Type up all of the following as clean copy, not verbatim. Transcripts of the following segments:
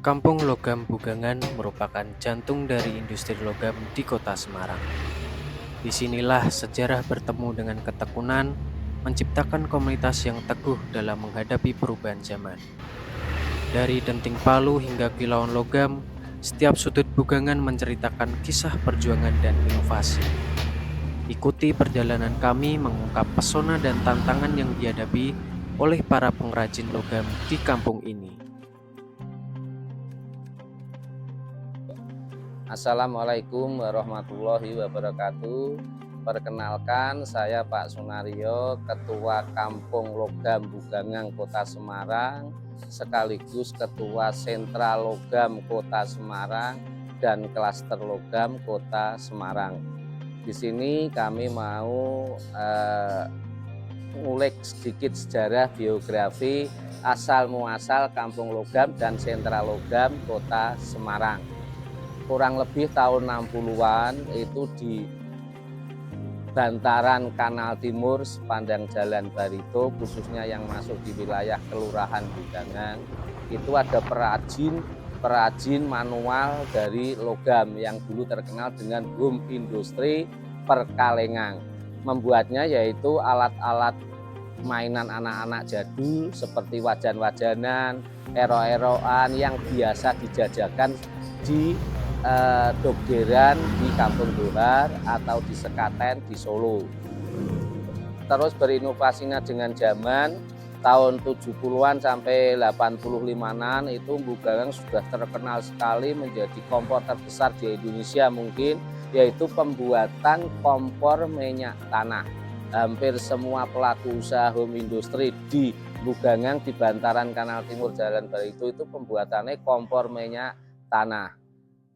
Kampung Logam Bugangan merupakan jantung dari industri logam di kota Semarang. Disinilah sejarah bertemu dengan ketekunan, menciptakan komunitas yang teguh dalam menghadapi perubahan zaman. Dari denting palu hingga kilauan logam, setiap sudut Bugangan menceritakan kisah perjuangan dan inovasi. Ikuti perjalanan kami mengungkap pesona dan tantangan yang dihadapi oleh para pengrajin logam di kampung ini. Assalamualaikum warahmatullahi wabarakatuh. Perkenalkan, saya Pak Sunario, Ketua Kampung Logam Bugangan Kota Semarang, sekaligus Ketua Sentra Logam Kota Semarang dan Klaster Logam Kota Semarang. Di sini kami mau ngulik sedikit sejarah biografi asal muasal Kampung Logam dan Sentra Logam Kota Semarang. Kurang lebih tahun 60-an itu di bantaran Kanal Timur sepanjang Jalan Barito, khususnya yang masuk di wilayah Kelurahan Bugangan, itu ada perajin manual dari logam yang dulu terkenal dengan boom industri Perkalengan. Membuatnya yaitu alat-alat mainan anak-anak jadul seperti wajan-wajanan, ero-eroan yang biasa dijajakan di Dogderan di Kampung Johar atau di Sekaten di Solo. Terus berinovasinya dengan zaman tahun 70-an sampai 85-an itu Bugangan sudah terkenal sekali menjadi kompor terbesar di Indonesia mungkin, yaitu pembuatan kompor minyak tanah. Hampir semua pelaku usaha home industri di Bugangan di bantaran Kanal Timur Jalan Barito itu pembuatannya kompor minyak tanah.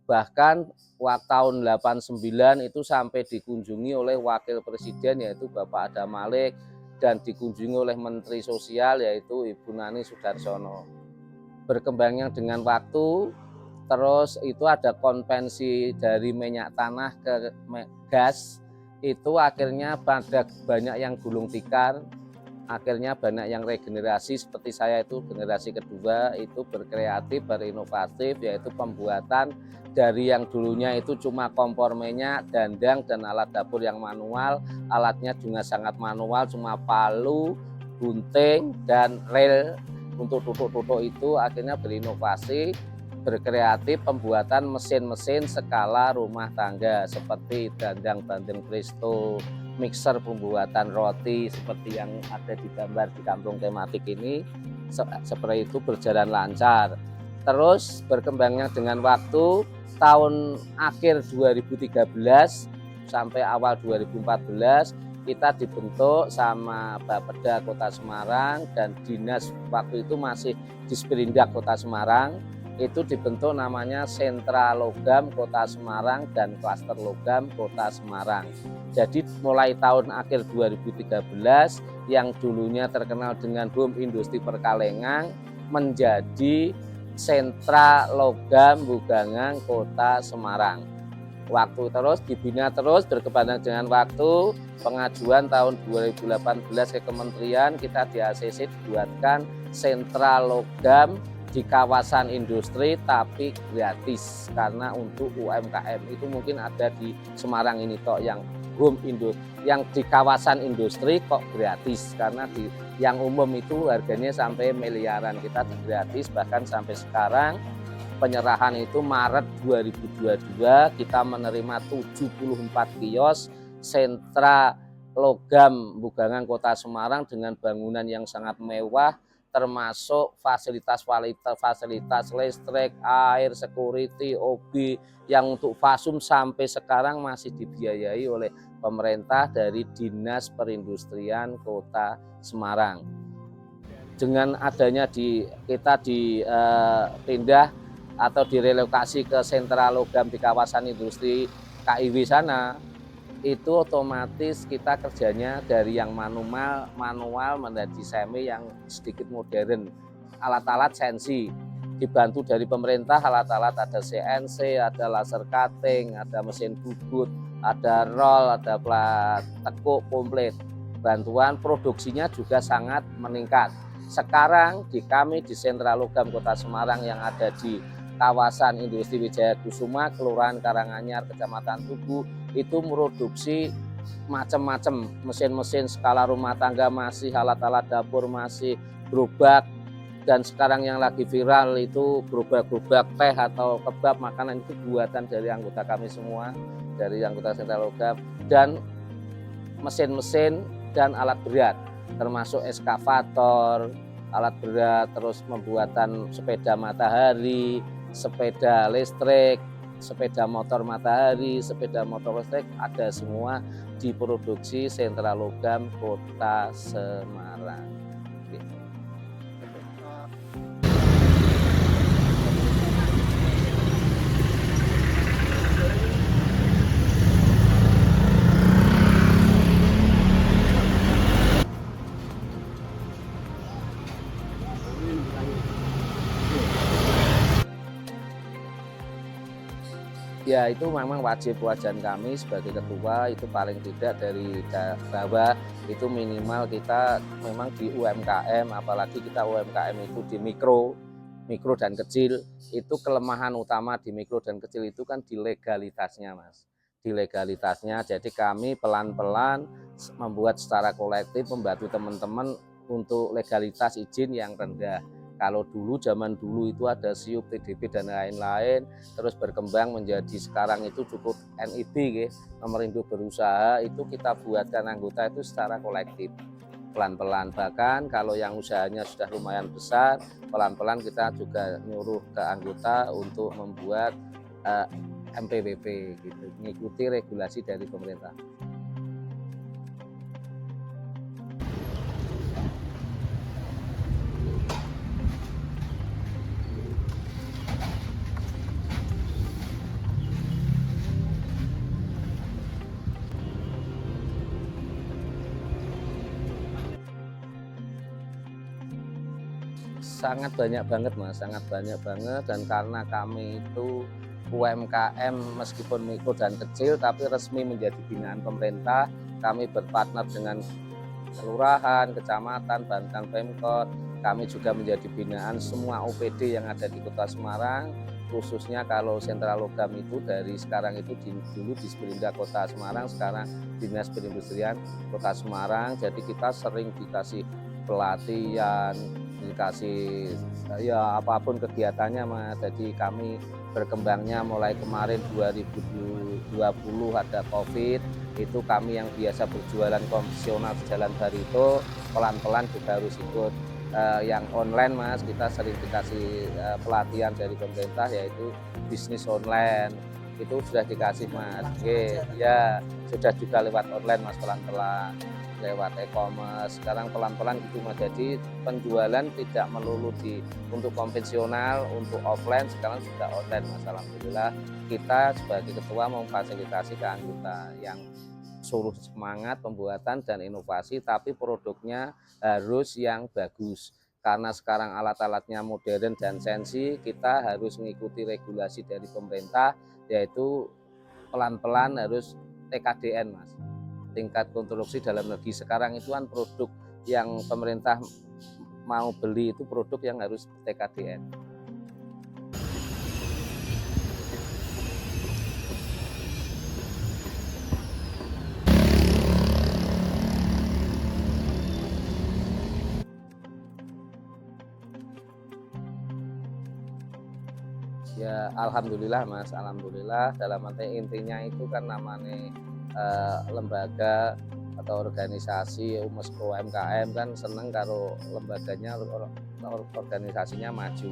Bahkan tahun 89 itu sampai dikunjungi oleh Wakil Presiden yaitu Bapak Adam Malik dan dikunjungi oleh Menteri Sosial yaitu Ibu Nani Sudarsono. Berkembangnya dengan waktu, terus itu ada konvensi dari minyak tanah ke gas, itu akhirnya banyak yang gulung tikar, akhirnya banyak yang regenerasi seperti saya itu generasi kedua itu berkreatif, berinovatif, yaitu pembuatan dari yang dulunya itu cuma kompor minyak, dandang, dan alat dapur yang manual. Alatnya juga sangat manual, cuma palu, gunting, dan rel untuk tutuk-tutuk itu akhirnya berinovasi, berkreatif pembuatan mesin-mesin skala rumah tangga seperti dandang bandeng presto, mixer pembuatan roti seperti yang ada di gambar di kampung tematik ini, seperti itu berjalan lancar. Terus berkembangnya dengan waktu, tahun akhir 2013 sampai awal 2014 kita dibentuk sama Bapeda Kota Semarang dan dinas waktu itu masih di Sperindak Kota Semarang, itu dibentuk namanya Sentra Logam Kota Semarang dan Klaster Logam Kota Semarang. Jadi mulai tahun akhir 2013 yang dulunya terkenal dengan boom industri Perkalengan menjadi Sentra Logam Bugangan Kota Semarang. Waktu terus dibina terus berkembang dengan waktu, pengajuan tahun 2018 ke Kementerian kita di ACC dibuatkan Sentra Logam di kawasan industri tapi gratis, karena untuk UMKM itu mungkin ada di Semarang ini toh yang home industri, yang di kawasan industri kok gratis, karena di yang umum itu harganya sampai miliaran, kita gratis. Bahkan sampai sekarang penyerahan itu Maret 2022 kita menerima 74 kios Sentra Logam Bugangan Kota Semarang dengan bangunan yang sangat mewah, termasuk fasilitas listrik, air, security, OB yang untuk fasum sampai sekarang masih dibiayai oleh pemerintah dari Dinas Perindustrian Kota Semarang. Dengan adanya kita dipindah atau direlokasi ke sentra logam di kawasan industri KIW sana, itu otomatis kita kerjanya dari yang manual menjadi semi yang sedikit modern. Alat-alat sensi dibantu dari pemerintah, alat-alat ada CNC, ada laser cutting, ada mesin bubut, ada roll, ada plat tekuk komplit. Bantuan produksinya juga sangat meningkat. Sekarang kami di Sentra Logam Kota Semarang yang ada di kawasan industri Wijaya Kusuma, Kelurahan Karanganyar, Kecamatan Tugu, itu produksi macam-macam, mesin-mesin skala rumah tangga masih, alat-alat dapur masih, gerobak, dan sekarang yang lagi viral itu gerobak-gerobak teh atau kebab makanan itu buatan dari anggota kami semua, dari anggota Sentral Logam, dan mesin-mesin dan alat berat termasuk eskavator, alat berat, terus pembuatan sepeda matahari, sepeda listrik, sepeda motor matahari, sepeda motor listrik, ada semua diproduksi Sentral Logam Kota Semarang. Ya itu memang wajib kewajiban kami sebagai ketua, itu paling tidak dari bawah itu minimal kita memang di UMKM, apalagi kita UMKM itu di mikro dan kecil, itu kelemahan utama di mikro dan kecil itu kan di legalitasnya Mas. Di legalitasnya, jadi kami pelan-pelan membuat secara kolektif membantu teman-teman untuk legalitas izin yang rendah. Kalau dulu, zaman dulu itu ada SIUP, TDP dan lain-lain, terus berkembang menjadi sekarang itu cukup NIB, nomor induk berusaha, itu kita buatkan anggota itu secara kolektif, pelan-pelan. Bahkan kalau yang usahanya sudah lumayan besar, pelan-pelan kita juga nyuruh ke anggota untuk membuat MPWP, gitu, mengikuti regulasi dari pemerintah. Sangat banyak banget Mas, sangat banyak banget, dan karena kami itu UMKM meskipun mikro dan kecil tapi resmi menjadi binaan pemerintah, kami berpartner dengan kelurahan, kecamatan, bahkan Pemkot, kami juga menjadi binaan semua OPD yang ada di Kota Semarang, khususnya kalau Sentral Logam itu dari sekarang itu dulu di Disperinda Kota Semarang, sekarang Dinas Perindustrian Kota Semarang, jadi kita sering dikasih pelatihan, dikasih ya apapun kegiatannya Mas. Jadi kami berkembangnya mulai kemarin 2020 ada COVID, itu kami yang biasa berjualan konvensional di Jalan Barito pelan-pelan juga harus ikut yang online Mas. Kita sering dikasih pelatihan dari pemerintah yaitu bisnis online, itu sudah dikasih Mas. Oke, ya sudah juga lewat online Mas, pelan-pelan lewat e-commerce, sekarang pelan-pelan gitu Mas. Jadi penjualan tidak melulu untuk konvensional, untuk offline, sekarang sudah online Mas. Alhamdulillah kita sebagai ketua memfasilitasi ke anggota yang suruh semangat pembuatan dan inovasi, tapi produknya harus yang bagus. Karena sekarang alat-alatnya modern dan sensi, kita harus mengikuti regulasi dari pemerintah, yaitu pelan-pelan harus TKDN Mas, tingkat konstruksi dalam negeri. Sekarang itu kan produk yang pemerintah mau beli itu produk yang harus TKDN. Ya alhamdulillah Mas, alhamdulillah, dalam arti intinya itu kan namanya lembaga atau organisasi UMKM kan seneng kalau lembaganya organisasinya maju.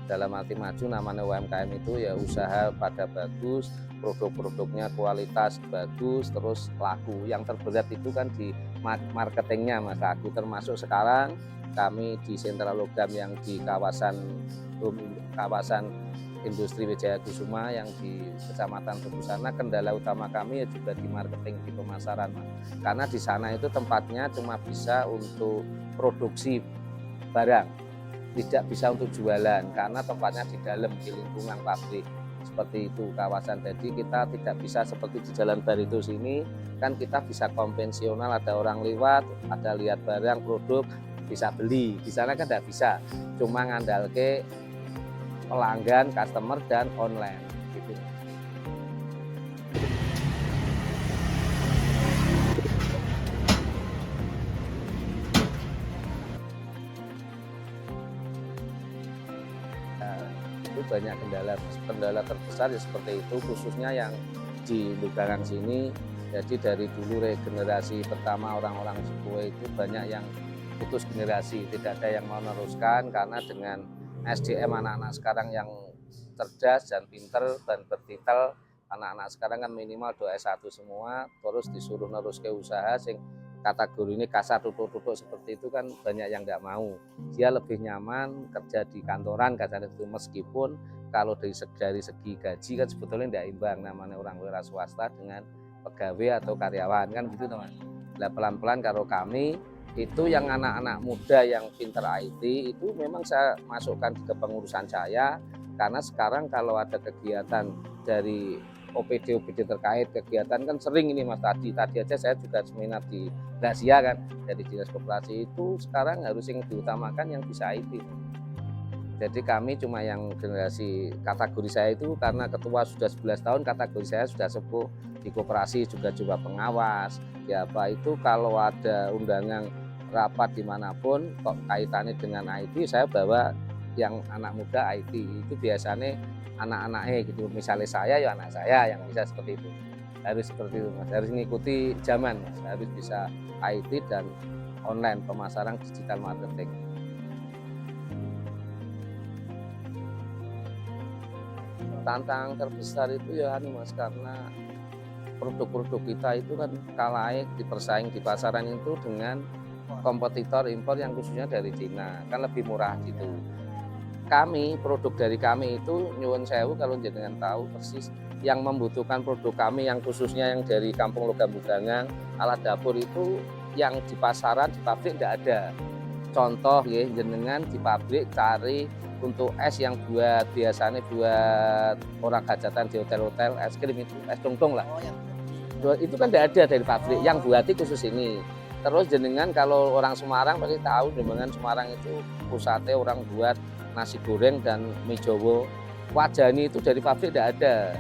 Dalam arti maju namanya UMKM itu ya usaha pada bagus, produk-produknya kualitas bagus, terus laku. Yang terberat itu kan di marketingnya Mas Aku, termasuk sekarang kami di Sentral Logam yang di kawasan industri Wijaya Kusuma yang di Kecamatan Tugu sana, kendala utama kami ya juga di marketing, di pemasaran Mas. Karena di sana itu tempatnya cuma bisa untuk produksi barang, tidak bisa untuk jualan karena tempatnya di dalam, di lingkungan pabrik seperti itu kawasan. Jadi kita tidak bisa seperti di Jalan Barito sini kan, kita bisa konvensional, ada orang lewat, ada lihat barang produk bisa beli. Di sana kan tidak bisa, cuma ngandalke pelanggan, customer, dan online. Gitu. Nah, itu banyak kendala terbesar ya seperti itu, khususnya yang di Lugangan sini. Jadi dari dulu regenerasi pertama orang-orang Sikuwe itu banyak yang putus generasi, tidak ada yang mau meneruskan karena dengan SDM anak-anak sekarang yang cerdas dan pinter dan bertitel, anak-anak sekarang kan minimal do S1 semua, terus disuruh nerus ke usaha sing kategori ini kasar tutuk-tutuk seperti itu kan banyak yang nggak mau. Dia lebih nyaman kerja di kantoran kasar itu, meskipun kalau dari segi gaji kan sebetulnya tidak imbang, namanya orang wira swasta dengan pegawai atau karyawan kan gitu teman. Nah, pelan-pelan kalau kami itu yang anak-anak muda yang pinter IT itu memang saya masukkan ke pengurusan saya, karena sekarang kalau ada kegiatan dari OPD terkait kegiatan kan sering ini Mas, tadi aja saya juga seminar di Gracia kan dari Dinas Koperasi, itu sekarang harus yang diutamakan yang bisa IT. Jadi kami cuma yang generasi kategori saya itu karena ketua sudah 11 tahun, kategori saya sudah sepuh di koperasi juga coba pengawas. Ya apa itu kalau ada undangan rapat dimanapun kok kaitannya dengan IT, saya bawa yang anak muda IT itu biasanya anak-anaknya gitu. Misalnya saya ya anak saya yang bisa seperti itu. Harus seperti itu Mas, harus mengikuti zaman Mas, harus bisa IT dan online, pemasaran digital marketing. Tantangan terbesar itu ya Mas, karena produk-produk kita itu kan kalah dipersaing di pasaran itu dengan kompetitor impor yang khususnya dari Cina, kan lebih murah gitu. Produk dari kami itu nyuwun sewu kalau jenengan tahu persis yang membutuhkan produk kami yang khususnya yang dari Kampung Logam Bugangan, alat dapur itu yang di pasaran, di pabrik tidak ada. Contoh ya, jenengan di pabrik cari untuk es yang biasanya buat orang hajatan di hotel-hotel, es krim itu, es tungtung lah. Itu kan tidak ada dari pabrik, yang buati khusus ini. Terus jenengan kalau orang Semarang pasti tahu, jenengan Semarang itu pusatnya orang buat nasi goreng dan mie Jawa. Wajan itu dari pabrik tidak ada.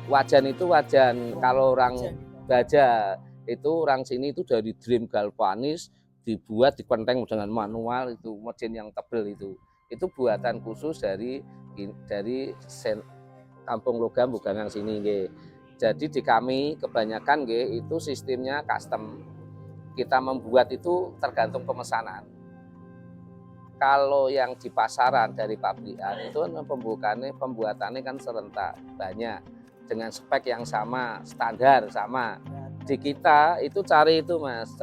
Wajan itu wajan kalau orang Baja itu orang sini itu dari Dream Galvanis dibuat dikenteng dengan manual, itu mesin yang tebel itu buatan khusus dari Kampung Logam Bugangan sini nggih. Jadi di kami kebanyakan nggih itu sistemnya custom. Kita membuat itu tergantung pemesanan. Kalau yang di pasaran dari pabrikan itu kan pembuatannya kan serentak, banyak dengan spek yang sama, standar sama. Di kita itu cari itu Mas,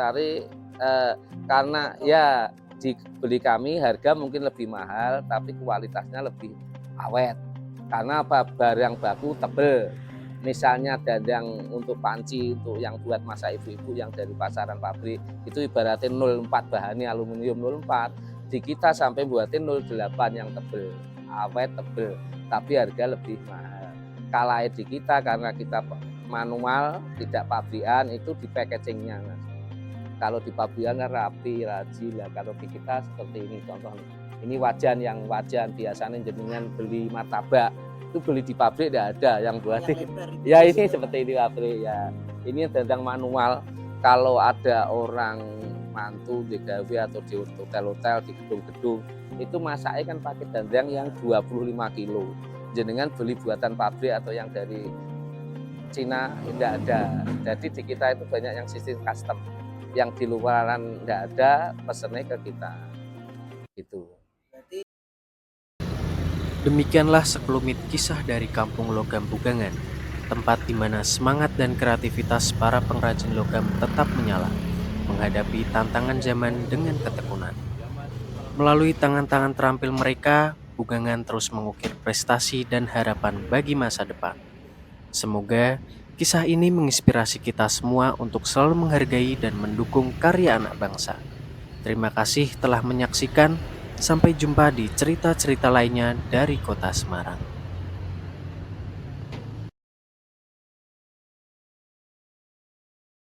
karena ya dibeli kami harga mungkin lebih mahal tapi kualitasnya lebih awet. Karena apa? Barang baku tebel. Misalnya dandang untuk panci untuk yang buat masa ibu-ibu yang dari pasaran pabrik itu ibaratnya 04 bahannya aluminium 04. Di kita sampai buatin 08 yang tebel, awet tebel, tapi harga lebih mahal. Kalah di kita karena kita manual, tidak pabrikan, itu di packagingnya Mas. Kalau di pabrikan kan rapi, rajin lah. Kalau di kita seperti ini contoh. Ini wajan biasanya jenengan beli martabak itu beli di pabrik tidak ada yang buat. Ya ini seperti ini pabrik ya. Ini dandang manual. Kalau ada orang mantu di gawe atau di hotel-hotel di gedung-gedung itu masaknya kan pakai dandang yang 25 kilo. Jenengan beli buatan pabrik atau yang dari Cina tidak ada. Jadi di kita itu banyak yang sistem custom. Yang di luaran tidak ada, pesennya ke kita. Gitu. Demikianlah sekelumit kisah dari Kampung Logam Bugangan, tempat di mana semangat dan kreativitas para pengrajin logam tetap menyala, menghadapi tantangan zaman dengan ketekunan. Melalui tangan-tangan terampil mereka, Bugangan terus mengukir prestasi dan harapan bagi masa depan. Semoga kisah ini menginspirasi kita semua untuk selalu menghargai dan mendukung karya anak bangsa. Terima kasih telah menyaksikan. Sampai jumpa di cerita-cerita lainnya dari Kota Semarang.